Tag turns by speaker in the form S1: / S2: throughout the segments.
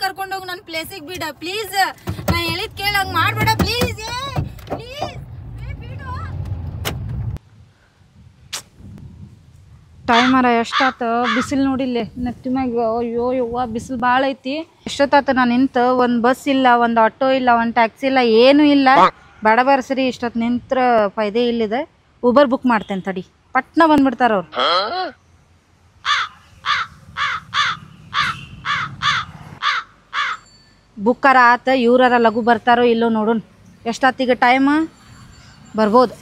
S1: ಕರ್ಕೊಂಡು ಹೋಗಿ ನನ್ನ ಪ್ಲೇಸಿಗೆ ಬಿಡ ಪ್ಲೀಸ್. ನಾ ಹೇಳಿದ್ ಕೇಳ ಹಂಗ್ ಮಾಡ್ಬೇಡ ಪ್ಲೀಸ್. ಟೈಮರ ಎಷ್ಟಾತ ಬಿಸಿಲು ನೋಡಿಲ್ಲೇ ನೆತ್ತಿ ಮ್ಯಾಗ. ಅಯ್ಯೋ ಯವ್ವ ಬಿಸಿಲು ಭಾಳ ಐತಿ. ಎಷ್ಟೊತ್ತಾತ ನಾನು ನಿಂತು ಒಂದು ಬಸ್ ಇಲ್ಲ, ಒಂದು ಆಟೋ ಇಲ್ಲ, ಒಂದು ಟ್ಯಾಕ್ಸಿ ಇಲ್ಲ, ಏನೂ ಇಲ್ಲ. ಬೇಡ ಬೇರೆ ಸರಿ ಇಷ್ಟೊತ್ತು ನಿಂತ್ರ ಫೈದೆ ಇಲ್ಲಿದೆ. ಊಬರ್ ಬುಕ್ ಮಾಡ್ತೇನೆ ತಡಿ, ಪಟ್ನ ಬಂದ್ಬಿಡ್ತಾರ ಅವ್ರು. ಬುಕ್ಕರ ಆತ, ಇವ್ರಾರ ಲಘು ಬರ್ತಾರೋ ಇಲ್ಲೋ ನೋಡೋಣ. ಎಷ್ಟಾತೀಗ ಟೈಮ್ ಬರ್ಬೋದು.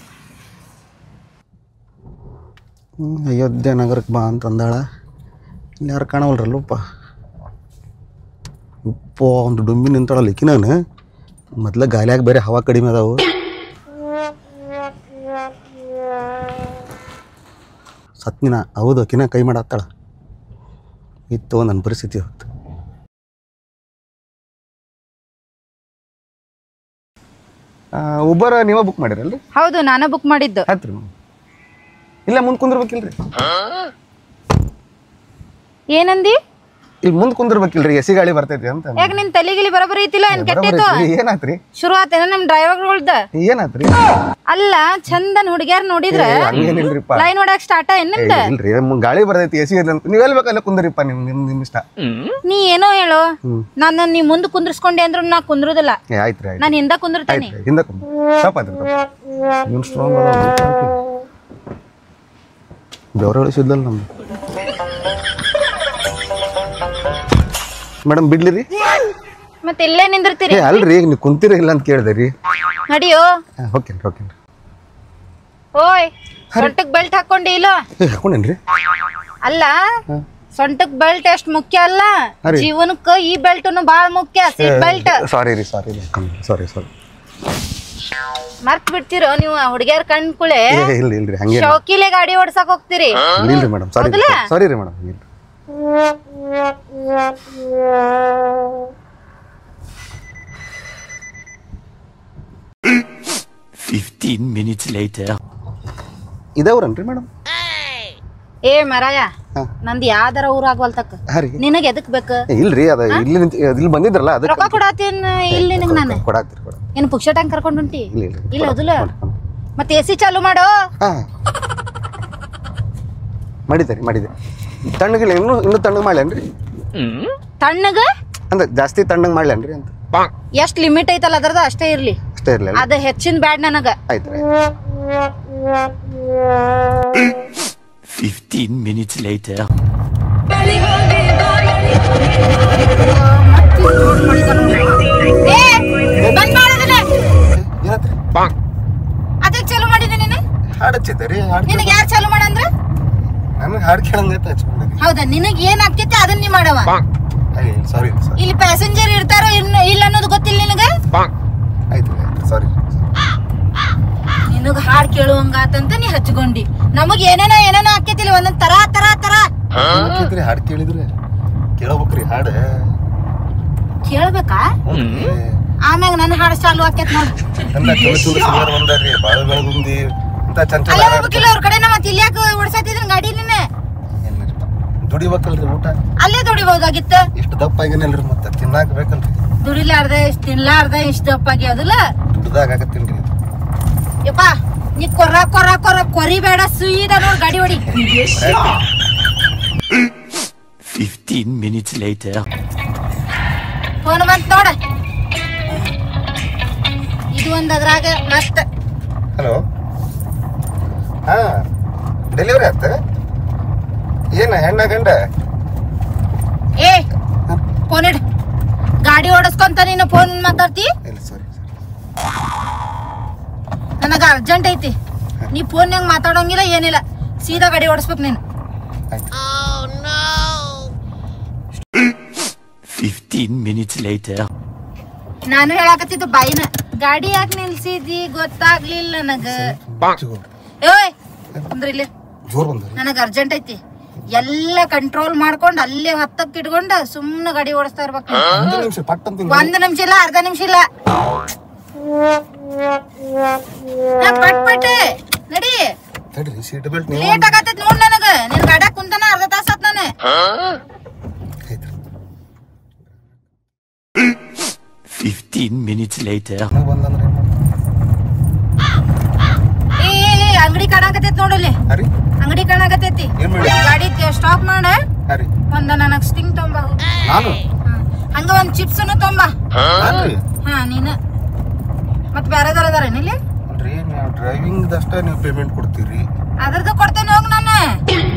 S2: ಅಯೋಧ್ಯೆ ನಗರಕ್ಕೆ ಬಾ ಅಂತ ಅಂದಾಳ. ಇಲ್ಲಿ ಯಾರು ಕಾಣವಲ್ರಲ್ಲಪ್ಪ. ಉಪ್ಪ ಒಂದು ಡುಂಬಿ ನಿಂತಾಳಲ್ಲ ಇಕ್ಕಿ. ನಾನು ಮೊದ್ಲ ಗಾಲಿಯಾಗ ಬೇರೆ ಹವಾ ಕಡಿಮೆ ಅದಾವು. ಸತ್ನಿನ ಹೌದು ಅಕ್ಕಿನ ಕೈ ಮಾಡತ್ತಾಳ. ಇತ್ತು ನನ್ನ ಪರಿಸ್ಥಿತಿ ಹೊತ್ತು. ಉಬ್ಬರ ನೀವ ಬುಕ್ ಮಾಡಿರಲ್ರಿ?
S1: ಹೌದು, ನಾನೇ ಬುಕ್ ಮಾಡಿದ್ದು.
S2: ಆಯ್ತು ರೀ. ಇಲ್ಲ ಮುಂದೆ ಕುಂದಿರ್ಬೇಕಿಲ್ರಿ?
S1: ಏನಂದಿ?
S2: ಇಲ್ಲಿ ಮುಂದೆ ಕುಂದಿರ್ಬೇಕಿಲ್ರಿ, ಎಸಿ ಗಾಳಿ ಬರ್ತೈತಿ ಅಂತ.
S1: ಯಾಕೆ ನಿನ್ ತಲೆಗಿಲಿ ಬರಬರಿ ಐತಿಲ್ಲ? ಏನ್ ಕೆಟ್ಟಿತ್ತು?
S2: ಏನಾತ್ರಿ?
S1: ಶುರು ಆತೇನ ನಮ್ ಡ್ರೈವರ್ಗಳ್ದ?
S2: ಏನಾತ್ರಿ?
S1: ಅಲ್ಲ ಚಂದನ್ ಹುಡುಗ್ಯಾರ ನೋಡಿದ್ರ ಲೈನ್ ಹೊಡಕ್ ಸ್ಟಾರ್ಟ್ ನಿಮ್ದ?
S2: ಇಲ್ರಿ, ಗಾಳಿ ಬರ್ತೈತಿ ಎಸಿ ಇರ್ಲಿ ಅಂತ. ನೀವೆಲ್ಲ ಬೇಕಲ್ಲ ಕುಂದ್ರಿಪ್ಪ, ನಿಮ್ ಇಷ್ಟ.
S1: ನೀ ಏನೋ ಹೇಳು, ನನ್ನ ನೀ ಮುಂದ್ ಕುಂದ್ರಸ್ಕೊಂಡೆ ಅಂದ್ರು ನಾ ಕುಂದ್ರುದಿಲ್ಲ.
S2: ಆಯ್ತ್ರಿ,
S1: ನಾನ್ ಹಿಂದ ಕುಂದಿರ್ತೇನೆ.
S2: ಹಿಂದ ಸ್ಟ್ರಾಂಗ್ ಬೆವ್ರ ಉಳಿಸಿದ್ಲಲ್ಲ ನಮ್ದು. ಮೇಡಮ್ ಬಿಡ್ಲಿ ರೀ?
S1: ಮತ್ತೆ ಇಲ್ಲೇ ನಿಂದಿರ್ತೀರಿ?
S2: ಅಲ್ರಿ, ಈಗ ನೀವು ಕುಂತೀರ ಇಲ್ಲ ಅಂತ ಕೇಳಿದೆ ರೀ.
S1: ನಡಿಯೋ.
S2: ಓಕೆನ್ರಿ ಓಕೆನ್ರಿ.
S1: ಓಯ್, ಸೊಂಟಕ್ ಬೆಲ್ಟ್ ಹಾಕೊಂಡಿ ಇಲ್ಲ?
S2: ಹಾಕೊಂಡೇನ್ರಿ.
S1: ಅಲ್ಲ, ಸೊಂಟಕ್ ಬೆಲ್ಟ್ ಎಷ್ಟ್ ಮುಖ್ಯ ಅಲ್ಲ, ಜೀವನಕ್ಕ ಈ ಬೆಲ್ಟ್ನು ಬಾಳ ಮುಖ್ಯ. Seat belt.
S2: ಸಾರಿ ರೀ, ಸಾರಿ ಸಾರಿ ಸಾರಿ.
S1: ಮರ್ತ್ ಬಿಡ್ತಿರೋ ನೀವು ಹುಡುಗಿಯರ್ ಕಣ್ಕುಳೆ?
S2: ಇಲ್ರಿ ಹಂಗೆ
S1: ಶೌಕಿಲೆ ಗಾಡಿ ಓಡ್ಸಕ್ ಹೋಗ್ತೀರಿ?
S2: ಇಲ್ರಿ ಮೇಡಮ್, ಸಾರಿ ಸಾರಿ ರೀ ಮೇಡಮ್.
S3: 15 minutes later.
S2: ಇದವ್ರನ್ರಿ ಮೇಡಮ್?
S1: ಏ ಮರಾಯ, ನಂದು ಯಾವ್ದಾರ ಊರಾಗ್ವಲ್ತಕ್ಕ. ನಿನಗ ಎದಕ್ ಬೇಕು?
S2: ಇಲ್ರಿ, ಅದ ಇಲ್ಲಿ ಬಂದಿದ್ರಲ್ಲ ಅದಕ್ಕೆ
S1: ರೊಕ್ಕ ಕೊಡಾತೀನ್. ಇಲ್ಲಿ ನಿನಗ ನಾನು
S2: ಕೊಡಾತ್ರಿ.
S1: ಏನು ಪುಕ್ಷ ಟ್ಯಾಂಕ್ ಕರ್ಕೊಂಡು ಹೊಂಟಿ? ಇಲ್ಲ ಹೌದಲ್ಲ? ಮತ್ತೆ ಎಸಿ ಚಾಲು ಮಾಡೋ.
S2: ಮಾಡಿದೆ ತಣ್ಣಗಿಲ್ಲ, ಇನ್ನು ತಣ್ಣಗ್ ಮಾಡ್ಲೇನ್ರಿ?
S1: ತಣ್ಣಗ
S2: ಅಂದ್ರೆ ಜಾಸ್ತಿ ತಣ್ಣಗ್ ಮಾಡ್ಲೇನ್ರಿ ಅಂತ?
S1: ಎಷ್ಟ್ ಲಿಮಿಟ್ ಐತಲ್ಲ ಅದ್ರದ ಅಷ್ಟೇ ಇರ್ಲಿ.
S2: ಅಷ್ಟೇ ಇರ್ಲಿ,
S1: ಅದ ಹೆಚ್ಚಿನ ಬ್ಯಾಡ್ ನನಗ.
S2: ಆಯ್ತು.
S3: 15 minutes later.
S1: ಅದಕ್ಕೆ ಚಾಲು ಮಾಡಿದೆ ನೀನು?
S2: ಹಾಡು ಹಚ್ಚಿದ್ರಿ?
S1: ನಿನಗೆ ಯಾರು ಚಾಲು ಮಾಡಂದ್ರ?
S2: ನನಗೆ ಹಾಡು ಕೇಳಂಗೈತೆ ಹಚ್ಕೊಂಡೆ.
S1: ಹೌದಾ? ನಿನಗೆ ಏನ್ ಆಗ್ತೈತೆ ಅದನ್ನ ನೀ ಮಾಡವ.
S2: ಸಾರಿ.
S1: ಇಲ್ಲಿ ಪ್ಯಾಸೆಂಜರ್ ಇರ್ತಾರೋ ಇಲ್ಲ ಅನ್ನೋದು ಗೊತ್ತಿಲ್ಲ ನಿನಗ?
S2: ಆಯ್ತು ಸಾರಿ.
S1: ನಿನಗ ಹಾಡ್ ಕೇಳುವಂಗಾತಂತ ನೀ ಹಚ್ಕೊಂಡಿ. ನಮಗ್ ಏನೇನೋ ಆಕೇತಿಲ್ಲ, ಒಂದೊಂದ್ ತರ ತರ ತರ.
S2: ಹಾಡು ಕೇಳಿದ್ರೆ ಕೇಳಬೇಕ್ರಿ. ಹಾಡು
S1: ಕೇಳ್ಬೇಕಾ? ಆಮ್ಯಾಗ ನನ್ನ ಹಾಡು ಚಾಲು ಆಕೇತ್ ನೋಡ್. ಅಲ್ಲ ಹೋಗ್ಬೇಕಿಲ್ಲ ಅವ್ರ ಕಡೆ. ಮತ್ತೆ ಇಲ್ಲಿ ಯಾಕೆ ಓಡಿಸತ್ತಿದ್ರ ಗಾಡಿ? ನೀನೆ
S2: ದುಡಿಬೇಕಲ್ರಿ, ಊಟ
S1: ಅಲ್ಲೇ ದುಡಿಬಹುದಾಗಿತ್ತು.
S2: ಇಷ್ಟು ದಪ್ಪ ಆಗಿನಲ್ರಿ, ಮತ್ತೆ ತಿನ್ನಾಕ ಬೇಕಲ್ರಿ.
S1: ದುಡಿಲಾರ್ದೆ ಇಷ್ಟ ತಿನ್ಲಾರ್ದ ಇಷ್ಟ ದಪ್ಪ ಆಗ್ಯಾವದಿಲ್ಲ.
S2: ದುಡ್ದಾಗ ಆಗತ್ತಿಲ್ರಿ.
S1: ಯಪ್ಪ ನೀ ಕೊರ ಕೊರಿಬೇಡ, ಸುಯ್ದ ನೋಡ್ ಗಾಡಿ ಹೊಡಿ.
S3: 15 minutes later.
S1: ಫೋನ್ ಬಂತ ನೋಡ. ಇದು ಒಂದ್ ಅದ್ರಾಗ ಮಸ್ತ್.
S2: ಹಲೋ, ಹಾ ಡೆಲಿವರಿ ಆತ? ಏನ ಹೆಣ್ಣ ಗಂಡ?
S1: ಏ ಫೋನ್ ಇಡ್. ಗಾಡಿ ಓಡಿಸ್ಕೊಂತ ನೀನು ಫೋನ್ ಮಾತಾಡ್ತಿ?
S2: ಸಾರಿ.
S1: ನನಗ ಅರ್ಜೆಂಟ್ ಐತಿ. ನೀ ಫೋನ್ ನಂಗೆ ಮಾತಾಡೋಂಗಿಲ್ಲ ಏನಿಲ್ಲ, ಸೀದಾ ಗಾಡಿ ಓಡಿಸ್ಬೇಕು ನೀನು.
S3: 15 minutes later.
S1: ನಾನು ಹೇಳಾಕತ್ತಿದ್ದು ಬಾಯಿನ. ಗಾಡಿ ಯಾಕೆ ನಿಲ್ಸಿದಿ ಗೊತ್ತಾಗ್ಲಿಲ್ಲ ನನಗ. ಏಯ್ ಅಂದ್ರೆ ಇಲ್ಲಿ ನನಗ ಅರ್ಜೆಂಟ್ ಐತಿ. ಎಲ್ಲ ಕಂಟ್ರೋಲ್ ಮಾಡ್ಕೊಂಡ್ ಅಲ್ಲೇ ಹತ್ತಕ್ ಇಟ್ಕೊಂಡ ಸುಮ್ನೆ ಗಾಡಿ ಓಡಿಸ್ತಾ ಇರ್ಬೇಕು. 1 ನಿಮಿಷ ಇಲ್ಲ, ಅರ್ಧ ನಿಮಿಷ ಇಲ್ಲ. ಪಟ್ ನಡಿ. ಲೇಟ್ ಆಗತ್ತೈತಿ ನೋಡ್ ನನಗ. ನಿನ್ ಗಾಡ್ಯಾಗ ಕುಂತಾನ ಅರ್ಧ ತಾಸ ಆತ್ ನಾನು.
S3: 15 minutes later.
S2: ಬಂದಂದ್ರೆ ಏನು
S1: ಏ ಅಂಗಡಿ ಕಾಣಕತ್ತೈತಿ ನೋಡಲ್ಲಿ. ಅಂಗಡಿ ಕಾಣಕತ್ತೈತಿ. ಗಾಡಿ ಸ್ಟಾಪ್ ಮಾಡ. ಒಂದ ನನಗ್ ಸ್ಟಿಂಗ್ ತೊಂಬ.
S2: ನಾನು
S1: ಹಂಗ ಒಂದ್ ಚಿಪ್ಸ್ನು ತೊಂಬ. ಹಾ ನೀನು ಮತ್ ಬ್ಯಾರೆದಾರ ಅದಾರೇನ ಇಲ್ಲಿ?
S2: ಡ್ರೈವಿಂಗ್ ಅಷ್ಟೇ ನೀವು ಪೇಮೆಂಟ್ ಕೊಡ್ತೀರಿ.
S1: ಅದ್ರದ್ದು ಕೊಡ್ತೇನೆ ಹೋಗ್ ನಾನು.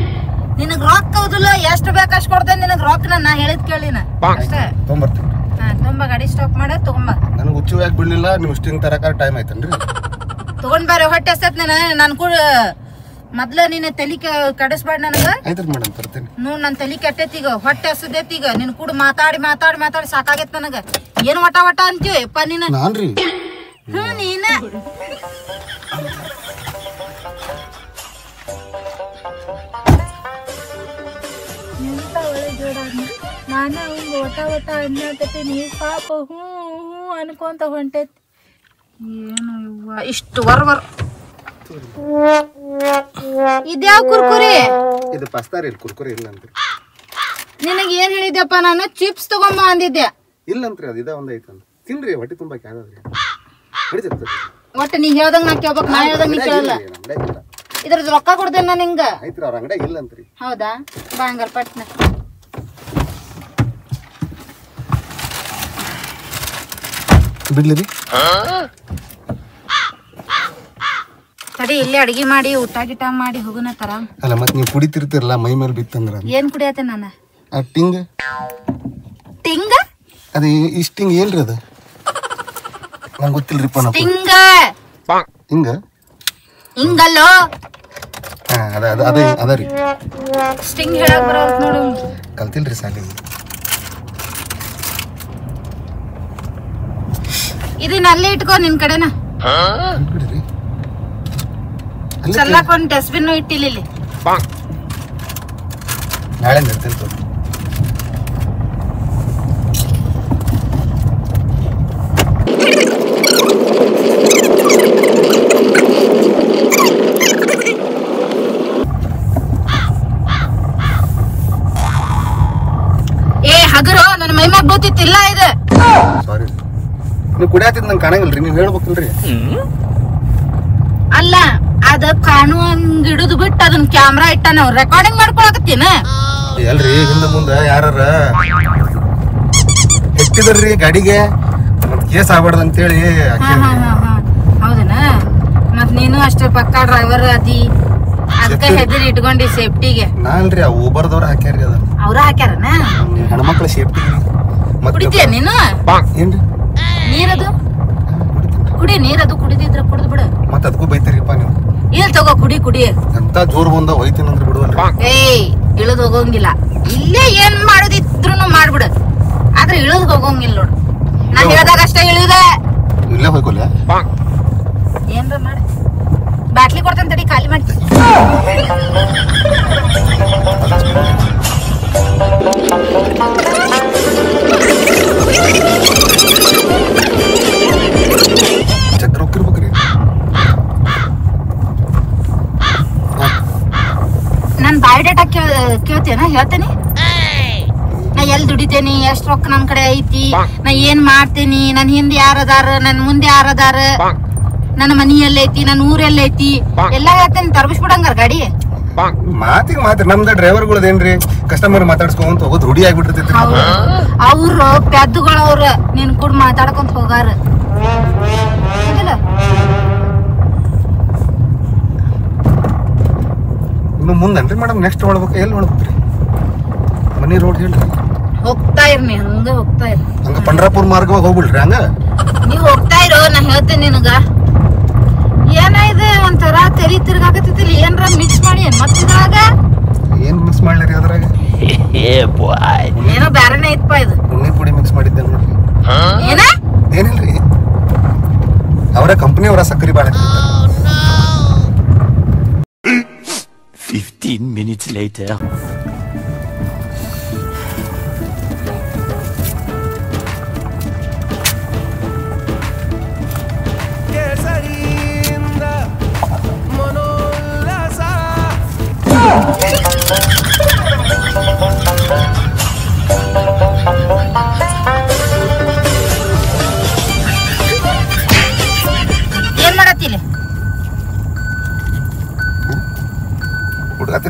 S1: ನಿನಗ್ ರೊಕ್ಕ ಹೌದಿಲ್ಲ ಎಷ್ಟು ಬೇಕಷ್ಟು ಕೊಡ್ತೇನೆ ನಿನಗ್ ರೊಕ್ಕ. ನಾ ಹೇಳಿದ್ ಕೇಳಿನ ಅಷ್ಟೇ.
S2: ತೊಂಬರ್ತೀನಿ.
S1: ಹಾ ತೊಂಬ ಗಾಡಿ ಸ್ಟಾಪ್ ಮಾಡ ತಗೊಂಬ.
S2: ನನಗೆ ಹುಚ್ಚು ಯಾಕೆ ಬಿಡ್ಲಿಲ್ಲ? ನೀವು ಸ್ಟಿಂಗ್ ತರಕ ಟೈಮ್ ಆಯ್ತನ್ರಿ.
S1: ತಗೊಂಡ್ ಬಾರ ಹೊಟ್ಟೆ ಹಸ್ತೈತ್ ನಾನು ಕೂಡ ಮೊದ್ಲ ನೀನ್ ತಲಿ ಕಡಿಸ್ಬೇಡ ನನಗ.
S2: ಆಯ್ತು ಮೇಡಮ್ ತರ್ತೇನೆ.
S1: ನೋಡ್ ನನ್ ತಲಿ ಕೆಟ್ಟೈತಿ ಈಗ, ಹೊಟ್ಟೆ ಹಸದೈತಿ ಈಗ. ನಿನ್ ಕೂಡ ಮಾತಾಡಿ ಮಾತಾಡಿ ಮಾತಾಡಿ ಸಾಕಾಗೈತ್ ನನಗ. ಏನ್ ವಟ ವಟ ಅಂತೀವಪ್ಪ ನೀನ?
S2: ನಾನ್ರಿ
S1: ನೀನ ಎಂತ ಒಳ್ಳೆ ಜೋಡ. ನಾನ ಹಿಂಗ ವಟ ವಟ ಅನ್ನತೈತಿ, ನೀ ಪಾಪ ಹ್ಞೂ ಹ್ಞೂ ಅನ್ಕೊಂತ ಹೊಂಟೈತಿ. ಏನು ಇವ್ವ ಇಷ್ಟು ವರ್ವರ್. ಇದ್ಯಾವ ಕುರ್ಕುರಿ?
S2: ಇದು ಪಾಸ್ತಾ ರೀ, ಕುರ್ಕುರಿ ಇಲ್ಲ ಅಂತ್ರಿ.
S1: ನಿನಗೆ ಏನ್ ಹೇಳಿದ್ದೆಪ್ಪ? ನಾನು ಚಿಪ್ಸ್ ತಗೊಂಬ ಅಂದಿದ್ದೆ.
S2: ಇಲ್ಲ ಅಂತ್ರಿ, ಅದ ಒಂದ್ ಐತಂತ ತಿನ್ರಿ. ಹೊಟ್ಟೆ ತುಂಬಾಕ್ ಯಾವ್ದಾದ್ರಿ
S1: ಒಟ್ಟ ನೀ ಹೇಳ್ದಂಗ ನಾ ಕೇಳ್ಬೇಕು, ನಾ ಹೇಳ್ದಂಗ ನೀ ಕೇಳಲ್ಲ. ಇದ್ರದ್ದು ರೊಕ್ಕ ಕೊಡ್ತೇನೆ ನಾನು ಹಿಂಗ.
S2: ಐತ್ರಿ, ಅವ್ರ ಅಂಗಡಿ ಇಲ್ಲ ಅಂತ್ರಿ.
S1: ಹೌದಾ? ಬಾ ಹಂಗಾರ ಪಟ್ನ.
S2: ಬಿಡ್ಲಿ
S1: ತಡಿ, ಇಲ್ಲಿ ಅಡಿಗೆ ಮಾಡಿ ಊಟ ಗಿಟ ಮಾಡಿ ಹೋಗುನ ತರ.
S2: ಅಲ್ಲ ಮತ್ ನೀವು ಕುಡಿತಿರ್ತಿರಲ್ಲ ಮೈ ಮೇಲೆ ಬಿತ್ತಂದ್ರ
S1: ಏನ್ ಕುಡಿಯತ್ತೆ ನಾನು?
S2: ಟಿಂಗ್
S1: ಟಿಂಗ್
S2: ಅದ ಇಷ್ಟಿಂಗ್ ಏನ್ರಿ ಅದ? ನಂಗೆ ಗೊತ್ತಿಲ್ರಿಪ್ಪ.
S1: ಟಿಂಗ
S2: ಹಿಂಗ
S1: ಹಿಂಗಲ್ಲೋ.
S2: ಅದ ರೀ
S1: ಸ್ಟಿಂಗ್ ಹೇಳಕ್ ಬರೋದು ನೋಡು.
S2: ಕಲ್ತಿಲ್ರಿ ಸಾಲಿ.
S1: ಇದನ್ನ ಅಲ್ಲೇ ಇಟ್ಕೋ ನಿನ್ ಕಡೆನ. ಚಲ್ಲಾಕೊಂಡ್ ಡಸ್ಟ್ಬಿನ್ ಇಟ್ಟಿಲ್ಲ ಇಲ್ಲಿ.
S2: ನಾಳೆ ಇರ್ತೇನೆ.
S1: ಹಗರು ನನ್ನ ಮೈ ಮ್ಯಾಗ ಬೀಳ್ತಿತ್ತಿಲ್ಲ ಇದು.
S2: ಸಾರಿ, ನೀವು ಕುಡಿಯತ್ತಿದ್ ನಂಗೆ ಕಾಣಂಗಿಲ್ರಿ, ನೀವು ಹೇಳ್ಬೇಕಲ್ರಿ.
S1: ಅಲ್ಲ ಅದ ಕಾಣುವಂಗ್ ಹಿಡಿದು ಬಿಟ್ಟು ಅದನ್ನ ಕ್ಯಾಮ್ರಾ ಇಟ್ಟ ನಾವು ರೆಕಾರ್ಡಿಂಗ್ ಮಾಡ್ಕೊಳಕತ್ತೀನ.
S2: ಎಲ್ರಿ ಹಿಂದ ಮುಂದ ಯಾರ ಎತ್ತಿದ್ರಿ ಗಾಡಿಗೆ, ಕೇಸ್ ಆಗ್ಬಾರ್ದು ಅಂತೇಳಿ.
S1: ಹೌದನ? ಮತ್ ನೀನು ಅಷ್ಟೇ ಪಕ್ಕ ಡ್ರೈವರ್ ಅದಿ, ಅದಕ್ಕೆ ಹೆದರಿ ಇಟ್ಕೊಂಡಿ ಸೇಫ್ಟಿಗೆ.
S2: ನಾಲ್ರಿ ಆ ಊಬರ್ದವ್ರ ಹಾಕ್ಯಾರಿ. ಅದ
S1: ಅವ್ರ ಹಾಕ್ಯಾರನ
S2: ಹೆಣ್ಮಕ್ಳ ಸೇಫ್ಟಿ.
S1: ಕುಡಿತೀಯ ನೀನು?
S2: ಏನ್ರಿ
S1: ನೀರದು ಕುಡಿ, ನೀರದು ಕುಡಿದಿದ್ರ ಕುಡಿದ್ ಬಿಡು.
S2: ಮತ್ ಅದಕ್ಕೂ ಬೈತೀರಿಪ್ಪ ನೀವು.
S1: ಇಲ್ ತಗೋ ಕುಡಿ ಕುಡಿ.
S2: ಎಂತ ಜೋರ್ ಬಂದ ಹೋಯ್ತೀನಂದ್ರೆ ಬಿಡುವಲ್ರಿ.
S1: ಏಯ್ ಇಳಿದ್ ಹೋಗಂಗಿಲ್ಲ. ಇಲ್ಲೇ ಏನ್ ಮಾಡೋದಿದ್ರು ಮಾಡ್ಬಿಡು, ಆದ್ರೆ ಇಳಿದ್ ಹೋಗಂಗಿಲ್ಲ ನೋಡು. ನಾ ಹೇಳ್ದಾಗ ಅಷ್ಟೇ ಇಳಿದ.
S2: ಇಲ್ಲೇ ಹೋಯ್ಕೊಲ್ಲ
S1: ಏನ್ರ ಮಾಡಿ ಬಾಟ್ಲಿ ಕೊಡ್ತೇನೆ ತಡಿ, ಖಾಲಿ ಮಾಡ್ತಿ.
S2: ಚಕ್ರ ಹೋಗಿರ್ಬೇಕ್ರಿ.
S1: ನಾನ್ ಬಯೋಡೇಟಾ ಕೇಳ್ತೇನ? ಹೇಳ್ತೇನಿ ನಾ ಎಲ್ಲಿ ದುಡಿತೇನಿ, ಎಷ್ಟ್ ರೊಕ್ಕ ನನ್ ಕಡೆ ಐತಿ, ನಾ ಏನ್ ಮಾಡ್ತೇನಿ, ನನ್ ಹಿಂದ್ ಯಾರದಾರ, ನನ್ ಮುಂದೆ ಯಾರದಾರ, ನನ್ನ ಮನಿ ಎಲ್ಲೈತಿ, ನನ್ ಊರ್ ಎಲ್ಲೈತಿ ಎಲ್ಲ ಹೇಳ್ತೇನೆ. ತರ್ಬಿಸ್ಬಿಡಂಗಾರ ಗಾಡಿ.
S2: ಮಾತಿಗೆ ಮಾತ್ರ ನಮ್ದ ಡ್ರೈವರ್ಗಳದೇನ್ರಿ ಕಸ್ಟಮರ್ ಮಾತಾಡ್ಸ್ಕೊಂತ ಹೋಗೋದು ರೂಢಿ ಆಗ್ಬಿಟ್ಟಿರ್ತೈತಿ.
S1: ಅವ್ರು ಪೆದ್ದುಗಳವ್ರ ನಿನ್ ಕೂಡ ಮಾತಾಡ್ಕೊಂತ ಹೋಗಾರ.
S2: ಇನ್ನು ಮುಂದನ್ರಿ ಮೇಡಮ್ ನೆಕ್ಸ್ಟ್ ಹೊಳ್ಬೇಕು. ಎಲ್ಲಿ ಹೊಳ್ಬೇಕ್ರಿ? ಮನಿ ರೋಡ್ ಹೇಳ್ರಿ.
S1: ಹೋಗ್ತಾ ಇರ್ನಿ, ಹಂಗ ಹೋಗ್ತಾ ಇರ್.
S2: ಹಂಗ ಪಂಡ್ರಾಪುರ್ ಮಾರ್ಗವಾಗಿ ಹೋಗ್ಬಿಡ್ರಿ. ಹಂಗ
S1: ನೀವ್ ಹೋಗ್ತಾ ಇರೋ, ನಾ ಹೇಳ್ತೇನೆ ನಿನಗ. ಏನಾಯ್ತು ಒಂಥರ ತೆಲಿ ತಿರ್ಗಾಕತ್ತಿಲ್ಲ, ಏನ್ರ ಮಿಕ್ಸ್ ಮಾಡಿ ಏನ್ ಮತ್ತಿದ್ರಾಗ?
S2: ಏನ್ ಮಿಕ್ಸ್ ಮಾಡ್ಲಿರಿ ಅದ್ರಾಗ?
S1: ಏನೋ ಬ್ಯಾರನೇ ಐತ್ಪ ಇದು.
S2: ಉಣ್ಣಿ ಪುಡಿ ಮಿಕ್ಸ್ ಮಾಡಿದ್ದೆ ನೋಡ್ರಿ.
S1: ಏನ?
S2: ಏನಿಲ್ರಿ, ಅವರ ಕಂಪನಿ ಅವರ ಸಕ್ಕರೆ ಬಾಳ.
S3: 15 minutes later.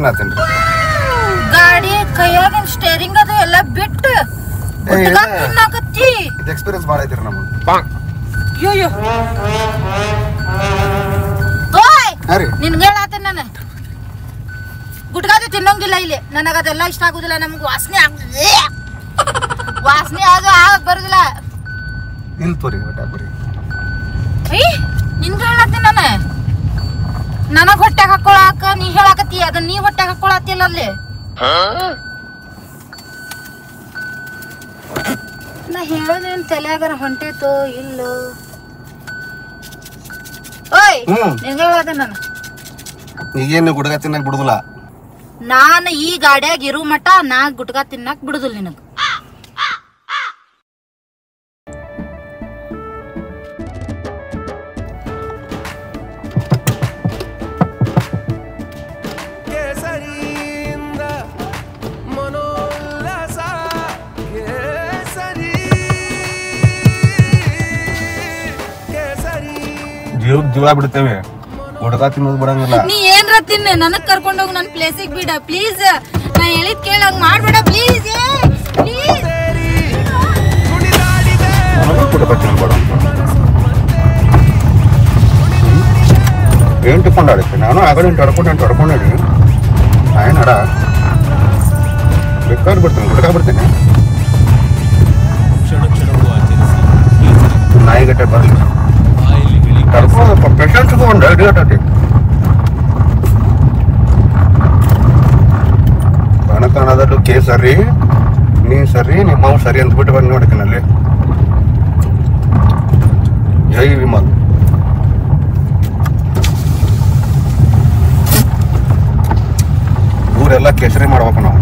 S2: ತಿನ್ನತ್ತೀನಿ.
S1: ಗಾಡಿ ಕೈಯಾಗಿನ ಸ್ಟೇರಿಂಗ್ ಅದು ಎಲ್ಲ ಬಿಟ್ಟು ತಿನ್ನಾಕತ್ತಿ.
S2: ಇದು ಎಕ್ಸ್ಪೀರಿಯನ್ಸ್ ಭಾಳ ಐತಿರಿ ನಮಗೆ.
S1: ಅಯ್ಯೋ ನಿನ್ಗೆ ಹೇಳತ್ತೇನೆ ನಾನು ಗುಟ್ಕಾದ ತಿನ್ನೋಂಗಿಲ್ಲ ಇಲ್ಲಿ. ನನಗ ಅದೆಲ್ಲ ಇಷ್ಟ ಆಗುದಿಲ್ಲ. ನಮ್ಗೆ ವಾಸನೆ ಆಗುದಿಲ್ಲ. ವಾಸನೆ ಅದು ಆಗ ಬರುದಿಲ್ಲ.
S2: ಇಲ್ಲಿ ತೋರಿ ಬರೀ
S1: ನಿನ್ಗೆ ಹೇಳತ್ತೀನಿ ನಾನು. ನನಗ್ ಹೊಟ್ಟೆಗೆ ಹಾಕೊಳಕ ನೀ ಹೇಳಾಕತ್ತಿ, ಅದನ್ನ ನೀ ಹೊಟ್ಟೆಗೆ ಹಾಕೊಳತ್ತಿಲ್ಲ ಅಲ್ಲಿ. ನಾ ಹೇಳೋದೇನ್ ತಲೆಯಾಗರ ಹೊಂಟೇತೋ ಇಲ್ಲೋ. ಓಯ್ ನಿನ್ಗೆ ಹೇಳದೆ ನಾನು
S2: ಈಗೇನು ಗುಡ್ಗ ತಿನ್ನಕ್ ಬಿಡುದಿಲ್ಲ.
S1: ನಾನು ಈ ಗಾಡಿಯಾಗ ಇರು ಮಟ ನಾ ಗುಟ್ಕಾ ತಿನ್ನಕ್ ಬಿಡುದಿಲ್ಲ ನಿನಗ.
S2: ಜೀವ ಬಿಡ್ತೇವೆ, ಗುಡ್ಕ ತಿನ್ನೋದು ಬಿಡಂಗಿಲ್ಲ.
S1: ನೀ ಏನ್ರ ತಿನ್ನ, ನನಗ್ ಕರ್ಕೊಂಡ್ ಹೋಗಿ ನನ್ ಪ್ಲೇಸಿಗೆ ಬಿಡ ಪ್ಲೀಸ್. ನಾ ಹೇಳಿದ್ ಕೇಳಂಗ್ ಮಾಡ್ಬೇಡ ಪ್ಲೀಸ್.
S2: ಏನ್ ಟಿಕೊಂಡಾಡಿತ್ತೆ? ನಾನು ಆಗಲೇ ಹೊಡ್ಕೊಂಡೇನಿ. ನಡ ಬೇಕಾದ್ ಬಿಡ್ತೇನೆ, ಗುಡ್ಕ ಬಿಡ್ತೇನೆ. ನಾಯಿಗಟ್ಟೆ ಬರ್ಲಿ ಕರ್ಕೊಂಡು ಪೇಷಂಟ್ ಒಂದು ಅಡಿಗಟ್ಟತಿ ಕಣದಲ್ಲೂ ಕೇ ಸರಿ, ನೀ ಸರಿ, ನಿಮ್ಮ ಸರಿ ಅಂತ ಬಿಟ್ಟು ಬಂದು ನೋಡ್ತೀನಲ್ಲಿ. ಜೈ ವಿಮಲ್. ಊರೆಲ್ಲ ಕೇಸರಿ ಮಾಡ್ಬೇಕು ನಾವು.